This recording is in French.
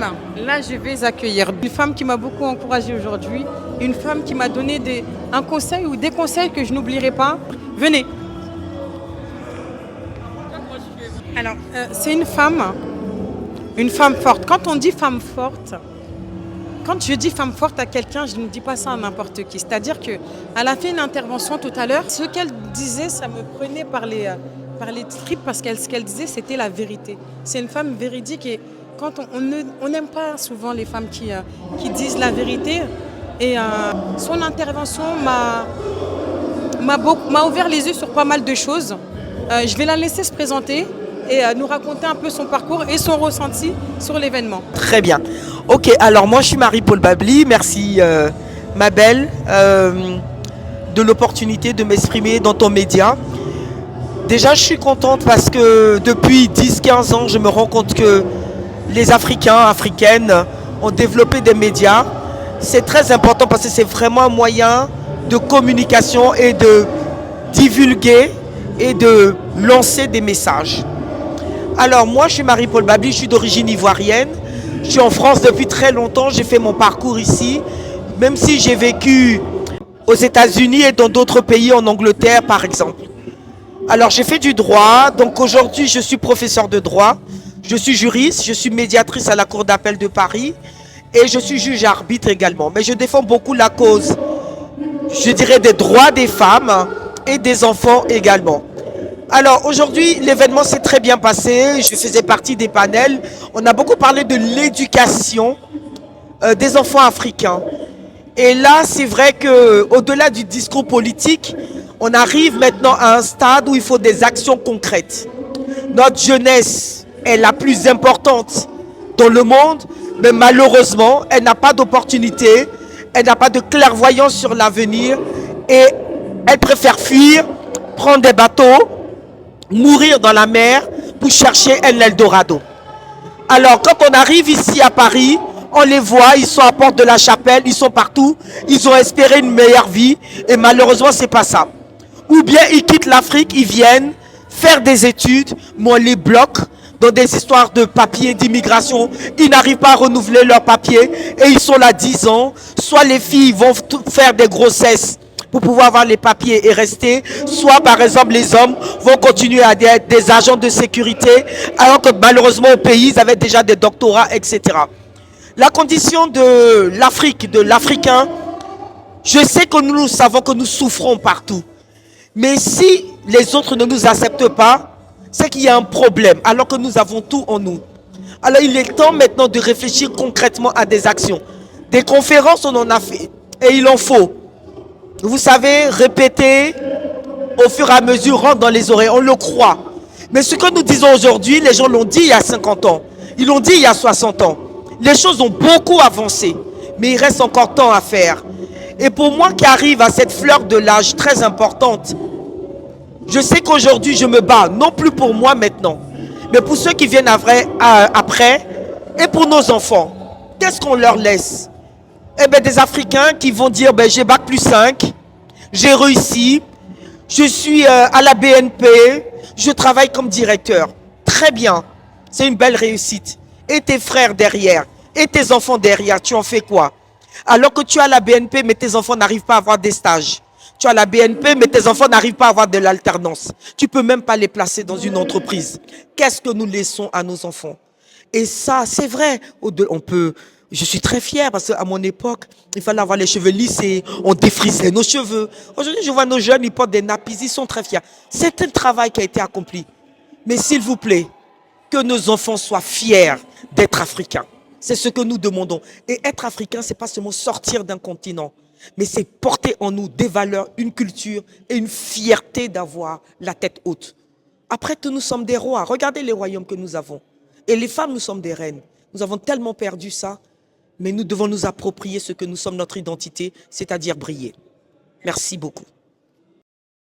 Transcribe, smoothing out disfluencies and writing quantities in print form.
Là, je vais accueillir une femme qui m'a beaucoup encouragée aujourd'hui, une femme qui m'a donné un conseil ou des conseils que je n'oublierai pas. Venez. Alors, c'est une femme forte. Quand on dit femme forte, quand je dis femme forte à quelqu'un, je ne dis pas ça à n'importe qui. C'est-à-dire qu'elle a fait une intervention tout à l'heure. Ce qu'elle disait, ça me prenait par les tripes parce que ce qu'elle disait, c'était la vérité. C'est une femme véridique et quand on n'aime pas souvent les femmes qui disent la vérité. Et son intervention m'a ouvert les yeux sur pas mal de choses. Je vais la laisser se présenter et nous raconter un peu son parcours et son ressenti sur l'événement. Très bien. Ok, alors moi je suis Marie-Paul Babli. Merci ma belle de l'opportunité de m'exprimer dans ton média. Déjà je suis contente parce que depuis 10-15 ans je me rends compte que les Africains, Africaines ont développé des médias. C'est très important parce que c'est vraiment un moyen de communication et de divulguer et de lancer des messages. Alors moi je suis Marie-Paul Babli, je suis d'origine ivoirienne. Je suis en France depuis très longtemps, j'ai fait mon parcours ici. Même si j'ai vécu aux États-Unis et dans d'autres pays, en Angleterre par exemple. Alors j'ai fait du droit, donc aujourd'hui je suis professeur de droit. Je suis juriste, je suis médiatrice à la Cour d'appel de Paris et je suis juge-arbitre également. Mais je défends beaucoup la cause, je dirais, des droits des femmes et des enfants également. Alors aujourd'hui, l'événement s'est très bien passé, je faisais partie des panels. On a beaucoup parlé de l'éducation des enfants africains. Et là, c'est vrai qu'au-delà du discours politique, on arrive maintenant à un stade où il faut des actions concrètes. Notre jeunesse est la plus importante dans le monde, mais malheureusement, elle n'a pas d'opportunité, elle n'a pas de clairvoyance sur l'avenir et elle préfère fuir, prendre des bateaux, mourir dans la mer pour chercher un Eldorado. Alors, quand on arrive ici à Paris, on les voit, ils sont à Porte de la Chapelle, ils sont partout, ils ont espéré une meilleure vie et malheureusement, c'est pas ça. Ou bien ils quittent l'Afrique, ils viennent faire des études, mais on les bloque dans des histoires de papiers, d'immigration. Ils n'arrivent pas à renouveler leurs papiers et ils sont là 10 ans. Soit les filles vont faire des grossesses pour pouvoir avoir les papiers et rester, soit par exemple les hommes vont continuer à être des agents de sécurité alors que malheureusement au pays ils avaient déjà des doctorats, etc. La condition de l'Afrique, de l'Africain, je sais que nous savons que nous souffrons partout. Mais si les autres ne nous acceptent pas, c'est qu'il y a un problème, alors que nous avons tout en nous. Alors il est temps maintenant de réfléchir concrètement à des actions. Des conférences, on en a fait, et il en faut. Vous savez, répéter au fur et à mesure rentre dans les oreilles, on le croit. Mais ce que nous disons aujourd'hui, les gens l'ont dit il y a 50 ans, ils l'ont dit il y a 60 ans. Les choses ont beaucoup avancé, mais il reste encore tant à faire. Et pour moi qui arrive à cette fleur de l'âge très importante, je sais qu'aujourd'hui je me bats, non plus pour moi maintenant, mais pour ceux qui viennent après et pour nos enfants. Qu'est-ce qu'on leur laisse? Eh bien des Africains qui vont dire ben, j'ai bac plus 5, j'ai réussi, je suis à la BNP, je travaille comme directeur. Très bien, c'est une belle réussite. Et tes frères derrière, et tes enfants derrière, tu en fais quoi? Alors que tu as la BNP, mais tes enfants n'arrivent pas à avoir des stages. Tu as la BNP, mais tes enfants n'arrivent pas à avoir de l'alternance. Tu ne peux même pas les placer dans une entreprise. Qu'est-ce que nous laissons à nos enfants? Et ça, c'est vrai. Je suis très fière parce qu'à mon époque, il fallait avoir les cheveux lissés, on défrisait nos cheveux. Aujourd'hui, je vois nos jeunes, ils portent des nappies, ils sont très fiers. C'est un travail qui a été accompli. Mais s'il vous plaît, que nos enfants soient fiers d'être africains. C'est ce que nous demandons. Et être africain, ce n'est pas seulement sortir d'un continent, mais c'est porter en nous des valeurs, une culture et une fierté d'avoir la tête haute. Après tout, nous sommes des rois. Regardez les royaumes que nous avons. Et les femmes, nous sommes des reines. Nous avons tellement perdu ça, mais nous devons nous approprier ce que nous sommes, notre identité, c'est-à-dire briller. Merci beaucoup.